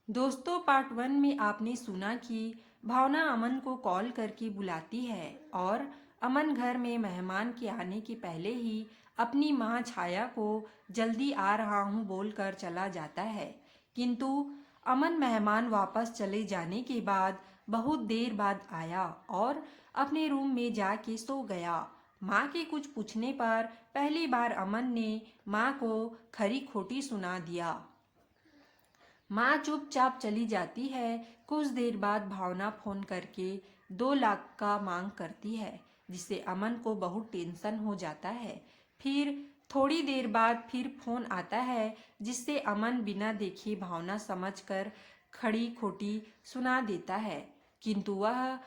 दोस्तों, पार्ट 1 में आपने सुना कि भावना अमन को कॉल करके बुलाती है और अमन घर में मेहमान के आने के पहले ही अपनी मां छाया को जल्दी आ रहा हूं बोलकर चला जाता है। किंतु अमन मेहमान वापस चले जाने के बाद बहुत देर बाद आया और अपने रूम में जाके सो गया। माँ के कुछ पूछने पर पहली बार अमन ने माँ को खरी खोटी सुना दिया। माँ चुपचाप चली जाती है। कुछ देर बाद भावना फोन करके 2 लाख का मांग करती है, जिससे अमन को बहुत टेंशन हो जाता है। फिर थोड़ी देर बाद फिर फोन आता है, जिससे अमन बिना देखे भावना समझकर खड़ी खोटी सुना देता है। किंतु वह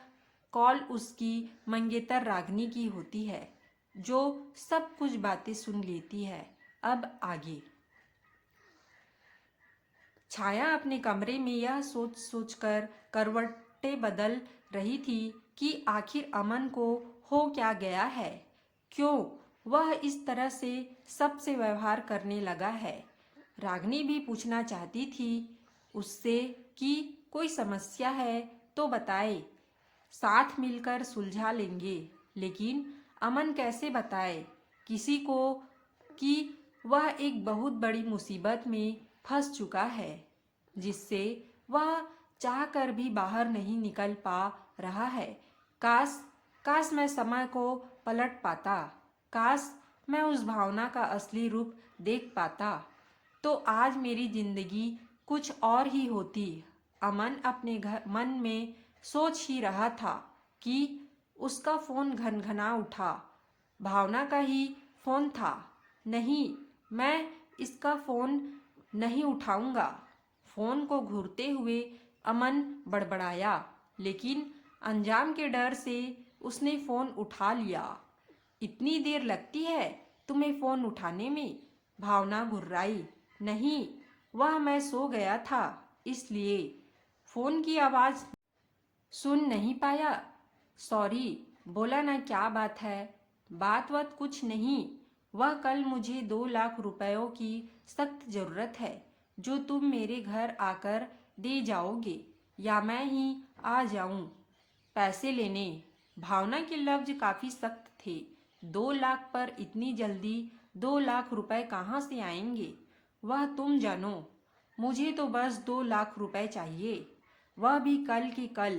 कॉल उसकी मंगेतर रागनी की होती है, जो सब कुछ बातें सुन लेती है। अब आगे। छाया अपने कमरे में यह सोच सोचकर करवटें बदल रही थी कि आखिर अमन को हो क्या गया है, क्यों वह इस तरह से सबसे व्यवहार करने लगा है। रागनी भी पूछना चाहती थी उससे कि कोई समस्या है तो बताए, साथ मिलकर सुलझा लेंगे। लेकिन अमन कैसे बताए किसी को कि वह एक बहुत बड़ी मुसीबत में फंस चुका है, जिससे वह चाहकर भी बाहर नहीं निकल पा रहा है। काश काश मैं समय को पलट पाता, काश मैं उस भावना का असली रूप देख पाता, तो आज मेरी जिंदगी कुछ और ही होती। अमन अपने घर मन में सोच ही रहा था कि उसका फोन घनघना उठा। भावना का ही फोन था। नहीं, मैं इसका फोन नहीं उठाऊंगा। फोन को घूरते हुए अमन बड़बड़ाया, लेकिन अंजाम के डर से उसने फोन उठा लिया। इतनी देर लगती है तुम्हें फोन उठाने में? भावना घुर्राई। नहीं, वह मैं सो गया था, इसलिए फोन की आवाज सुन नहीं पाया। सॉरी, बोला ना, क्या बात है? बात वात कुछ नहीं। वह कल मुझे 2 लाख रुपयों की सख्त जरूरत है, जो तुम मेरे घर आकर दे जाओगे, या मैं ही आ जाऊं पैसे लेने। भावना के लफ्ज काफी सख्त थे। 2 लाख पर इतनी जल्दी 2 लाख रुपए कहाँ से आएंगे, वह तुम जानो। मुझे तो बस 2 लाख रुपए चाहिए, वह भी कल की कल।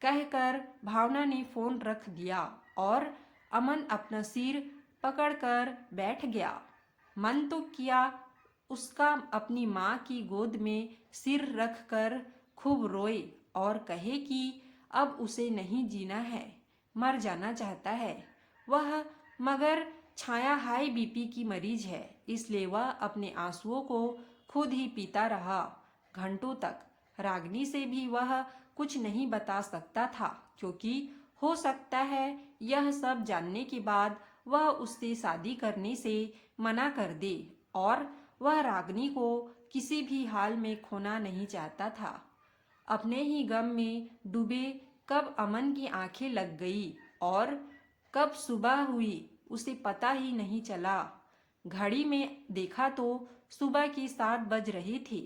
कहकर भावना ने फोन रख दिया और अमन अपना सिर पकड़कर बैठ गया। मन तो किया उसका अपनी माँ की गोद में सिर रखकर खूब रोए और कहे कि अब उसे नहीं जीना है, मर जाना चाहता है वह। मगर छाया हाई बीपी की मरीज है, इसलिए वह अपने आंसुओं को खुद ही पीता रहा घंटों तक। रागनी से भी वह कुछ नहीं बता सकता था, क्योंकि हो सकता है यह सब जानने के बाद वह उससे शादी करने से मना कर दे, और वह रागनी को किसी भी हाल में खोना नहीं चाहता था। अपने ही गम में डूबे कब अमन की आंखें लग गई और कब सुबह हुई उसे पता ही नहीं चला। घड़ी में देखा तो सुबह के 7 बज रहे थे।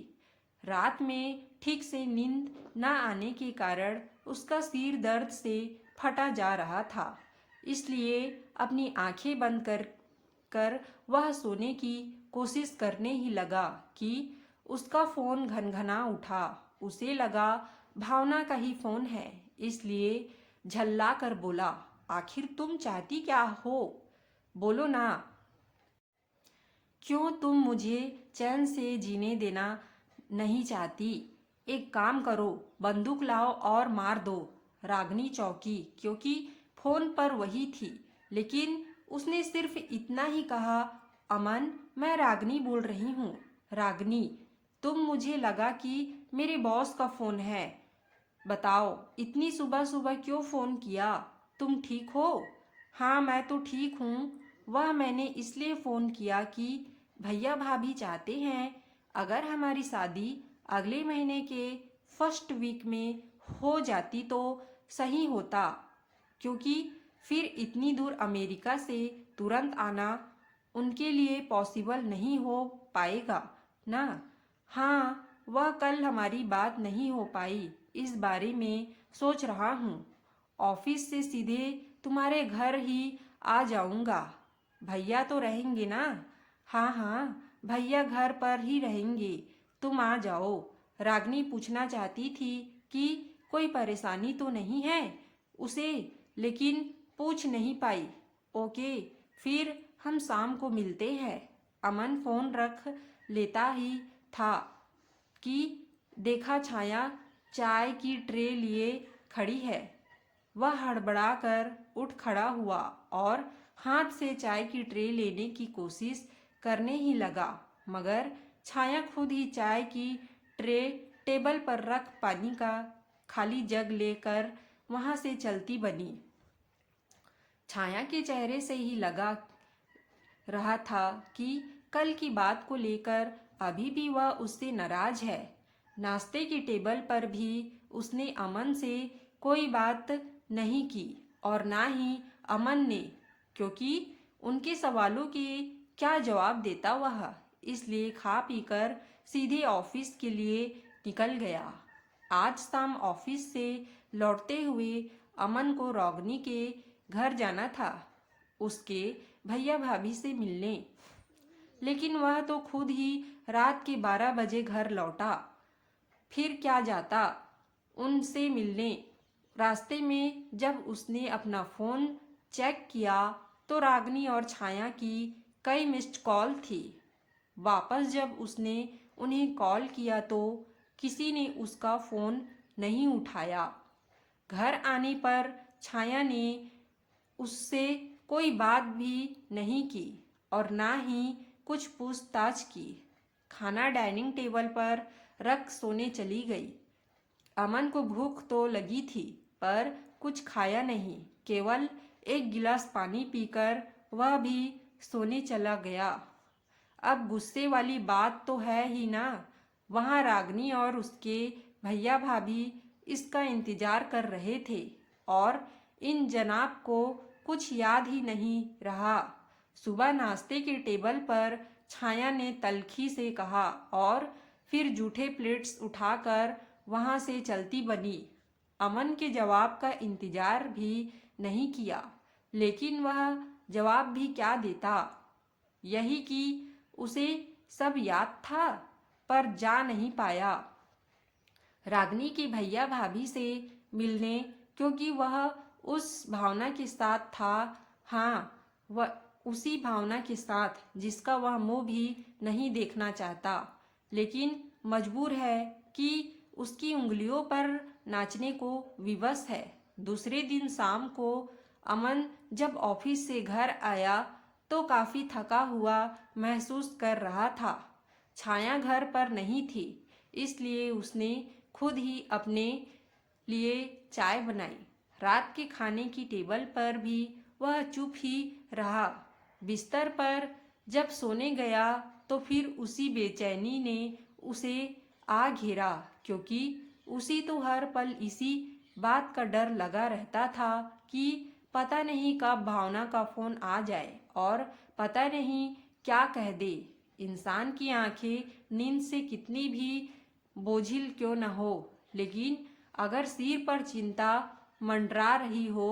रात में ठीक से नींद न आने के कारण उसका सिर दर्द से फटा जा रहा था, इसलिए अपनी आंखें बंद कर वह सोने की कोशिश करने ही लगा कि उसका फोन घनघना उठा। उसे लगा भावना का ही फोन है, इसलिए झल्ला कर बोला, आखिर तुम चाहती क्या हो? बोलो ना। क्यों तुम मुझे चैन से जीने देना नहीं चाहती? एक काम करो, बंदूक लाओ और मार दो। रागनी चौंकी, क्योंकि फोन पर वही थी, लेकिन उसने सिर्फ इतना ही कहा, अमन, मैं रागनी बोल रही हूँ। रागनी, तुम, मुझे लगा कि मेरे बॉस का फोन है। बताओ, इतनी सुबह सुबह क्यों फोन किया? तुम ठीक हो? हाँ, मैं तो ठीक हूँ। वह मैंने इसलिए फोन किया कि भैया भाभी चाहते हैं अगर हमारी शादी अगले महीने के फर्स्ट वीक में हो जाती तो सही होता, क्योंकि फिर इतनी दूर अमेरिका से तुरंत आना उनके लिए पॉसिबल नहीं हो पाएगा ना। हाँ, वह कल हमारी बात नहीं हो पाई, इस बारे में सोच रहा हूँ। ऑफिस से सीधे तुम्हारे घर ही आ जाऊंगा। भैया तो रहेंगे ना? हाँ हाँ, भैया घर पर ही रहेंगे, तुम आ जाओ। रागिनी पूछना चाहती थी कि कोई परेशानी तो नहीं है उसे, लेकिन पूछ नहीं पाई। ओके, फिर हम शाम को मिलते हैं। अमन फोन रख लेता ही था कि देखा छाया चाय की ट्रे लिए खड़ी है। वह हड़बड़ाकर उठ खड़ा हुआ और हाथ से चाय की ट्रे लेने की कोशिश करने ही लगा, मगर छाया खुद ही चाय की ट्रे टेबल पर रख पानी का खाली जग लेकर वहां से चलती बनी। छाया के चेहरे से ही लगा रहा था कि कल की बात को लेकर अभी भी वह उससे नाराज है। नाश्ते की टेबल पर भी उसने अमन से कोई बात नहीं की और ना ही अमन ने, क्योंकि उनके सवालों के क्या जवाब देता वह, इसलिए खा पीकर सीधे ऑफिस के लिए निकल गया। आज शाम ऑफिस से लौटते हुए अमन को रागिनी के घर जाना था, उसके भैया भाभी से मिलने, लेकिन वह तो खुद ही रात के 12 बजे घर लौटा। फिर क्या जाता उनसे मिलने। रास्ते में जब उसने अपना फ़ोन चेक किया तो रागिनी और छाया की कई मिस्ड कॉल थी। वापस जब उसने उन्हें कॉल किया तो किसी ने उसका फ़ोन नहीं उठाया। घर आने पर छाया ने उससे कोई बात भी नहीं की और ना ही कुछ पूछताछ की। खाना डाइनिंग टेबल पर रख सोने चली गई। अमन को भूख तो लगी थी, पर कुछ खाया नहीं, केवल एक गिलास पानी पीकर वह भी सोने चला गया। अब गुस्से वाली बात तो है ही ना, वहाँ रागिनी और उसके भैया भाभी इसका इंतजार कर रहे थे और इन जनाब को कुछ याद ही नहीं रहा। सुबह नाश्ते के टेबल पर छाया ने तलखी से कहा और फिर जूठे प्लेट्स उठाकर वहां से चलती बनी। अमन के जवाब का इंतजार भी नहीं किया, लेकिन वह जवाब भी क्या देता, यही कि उसे सब याद था पर जा नहीं पाया रागिनी के भैया भाभी से मिलने, क्योंकि वह उस भावना के साथ था। हाँ, वह उसी भावना के साथ जिसका वह मुंह भी नहीं देखना चाहता, लेकिन मजबूर है कि उसकी उंगलियों पर नाचने को विवश है। दूसरे दिन शाम को अमन जब ऑफिस से घर आया तो काफी थका हुआ महसूस कर रहा था। छाया घर पर नहीं थी, इसलिए उसने खुद ही अपने लिए चाय बनाई। रात के खाने की टेबल पर भी वह चुप ही रहा। बिस्तर पर जब सोने गया तो फिर उसी बेचैनी ने उसे आ घेरा, क्योंकि उसी तो हर पल इसी बात का डर लगा रहता था कि पता नहीं कब भावना का फोन आ जाए और पता नहीं क्या कह दे। इंसान की आंखें नींद से कितनी भी बोझिल क्यों न हो, लेकिन अगर सिर पर चिंता मंडरा रही हो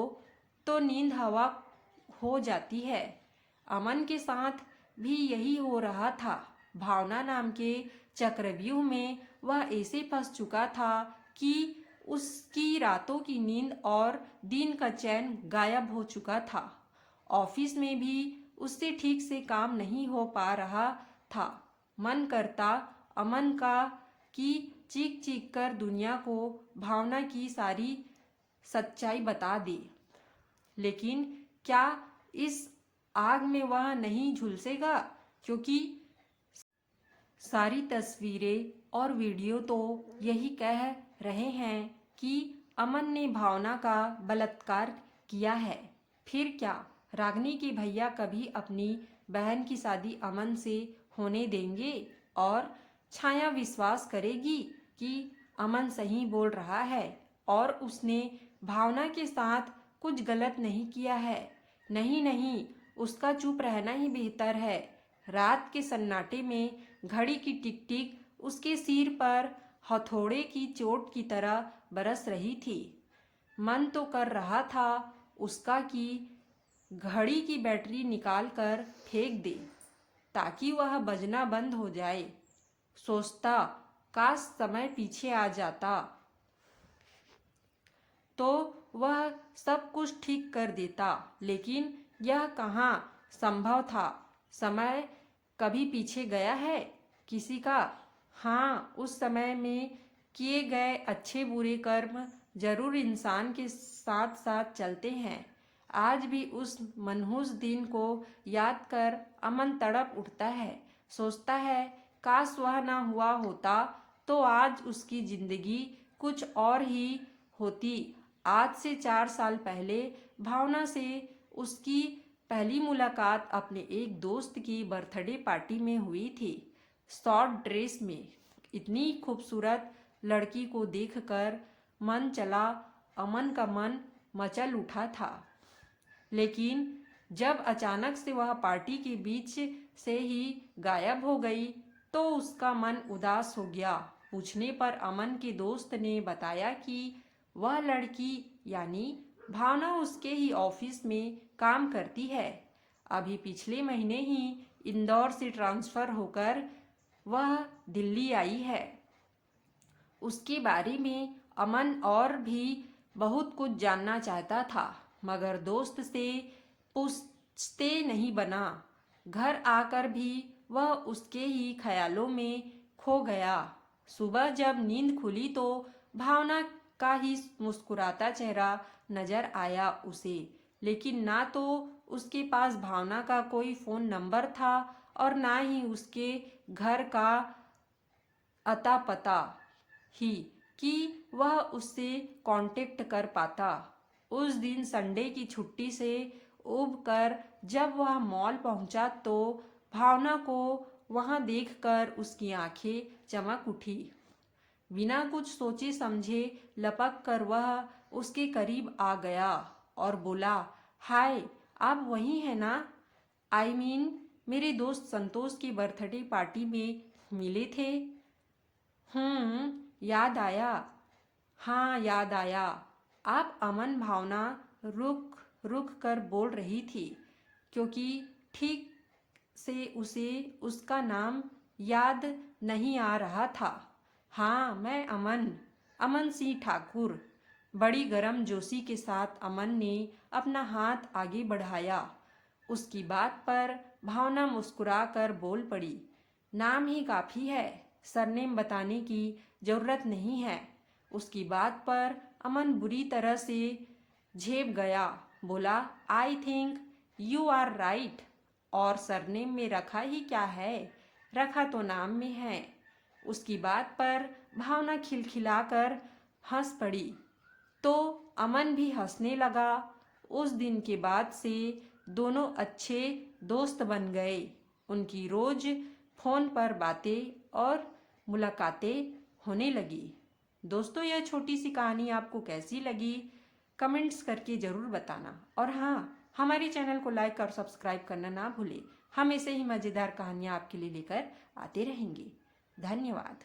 तो नींद हवा हो जाती है। अमन के साथ भी यही हो रहा था। भावना नाम के चक्रव्यूह में वह ऐसे फंस चुका था कि उसकी रातों की नींद और दिन का चैन गायब हो चुका था। ऑफिस में भी उससे ठीक से काम नहीं हो पा रहा था। मन करता अमन का कि चीख चीख कर दुनिया को भावना की सारी सच्चाई बता दे, लेकिन क्या इस आग में वह नहीं झुलसेगा, क्योंकि सारी तस्वीरें और वीडियो तो यही कह रहे हैं कि अमन ने भावना का बलात्कार किया है। फिर क्या रागिनी के भैया कभी अपनी बहन की शादी अमन से होने देंगे और छाया विश्वास करेगी कि अमन सही बोल रहा है और उसने भावना के साथ कुछ गलत नहीं किया है? नहीं नहीं, उसका चुप रहना ही बेहतर है। रात के सन्नाटे में घड़ी की टिक टिक उसके सिर पर हथौड़े की चोट की तरह बरस रही थी। मन तो कर रहा था उसका कि घड़ी की बैटरी निकाल कर फेंक दे ताकि वह बजना बंद हो जाए। सोचता काश समय पीछे आ जाता तो वह सब कुछ ठीक कर देता, लेकिन यह कहाँ संभव था। समय कभी पीछे गया है किसी का? हाँ, उस समय में किए गए अच्छे बुरे कर्म जरूर इंसान के साथ साथ चलते हैं। आज भी उस मनहूस दिन को याद कर अमन तड़प उठता है। सोचता है काश वह ना हुआ होता तो आज उसकी जिंदगी कुछ और ही होती। आज से 4 साल पहले भावना से उसकी पहली मुलाकात अपने एक दोस्त की बर्थडे पार्टी में हुई थी। शॉर्ट ड्रेस में इतनी खूबसूरत लड़की को देखकर मन चला, अमन का मन मचल उठा था। लेकिन जब अचानक से वह पार्टी के बीच से ही गायब हो गई तो उसका मन उदास हो गया। पूछने पर अमन के दोस्त ने बताया कि वह लड़की यानी भावना उसके ही ऑफिस में काम करती है। अभी पिछले महीने ही इंदौर से ट्रांसफ़र होकर वह दिल्ली आई है। उसके बारे में अमन और भी बहुत कुछ जानना चाहता था, मगर दोस्त से पूछते नहीं बना। घर आकर भी वह उसके ही ख्यालों में खो गया। सुबह जब नींद खुली तो भावना का ही मुस्कुराता चेहरा नजर आया उसे, लेकिन ना तो उसके पास भावना का कोई फ़ोन नंबर था और ना ही उसके घर का अता पता ही कि वह उससे कांटेक्ट कर पाता। उस दिन संडे की छुट्टी से उब कर जब वह मॉल पहुंचा तो भावना को वहां देखकर उसकी आंखें चमक उठी। बिना कुछ सोचे समझे लपक कर वह उसके करीब आ गया और बोला, हाय, आप वही हैं ना? मेरे दोस्त संतोष की बर्थडे पार्टी में मिले थे। याद आया। हाँ, याद आया। आप अमन? भावना रुक रुक कर बोल रही थी, क्योंकि ठीक से उसे उसका नाम याद नहीं आ रहा था। हाँ, मैं अमन सिंह ठाकुर। बड़ी गर्मजोशी के साथ अमन ने अपना हाथ आगे बढ़ाया। उसकी बात पर भावना मुस्कुरा कर बोल पड़ी, नाम ही काफ़ी है, सरनेम बताने की ज़रूरत नहीं है। उसकी बात पर अमन बुरी तरह से झेप गया। बोला, I think you are right. और सरनेम में रखा ही क्या है, रखा तो नाम में है। उसकी बात पर भावना खिलखिलाकर हंस पड़ी तो अमन भी हंसने लगा। उस दिन के बाद से दोनों अच्छे दोस्त बन गए। उनकी रोज फ़ोन पर बातें और मुलाकातें होने लगी। दोस्तों, यह छोटी सी कहानी आपको कैसी लगी कमेंट्स करके ज़रूर बताना। और हाँ, हमारे चैनल को लाइक और सब्सक्राइब करना ना भूलें। हम ऐसे ही मज़ेदार कहानियाँ आपके लिए लेकर आते रहेंगे। धन्यवाद।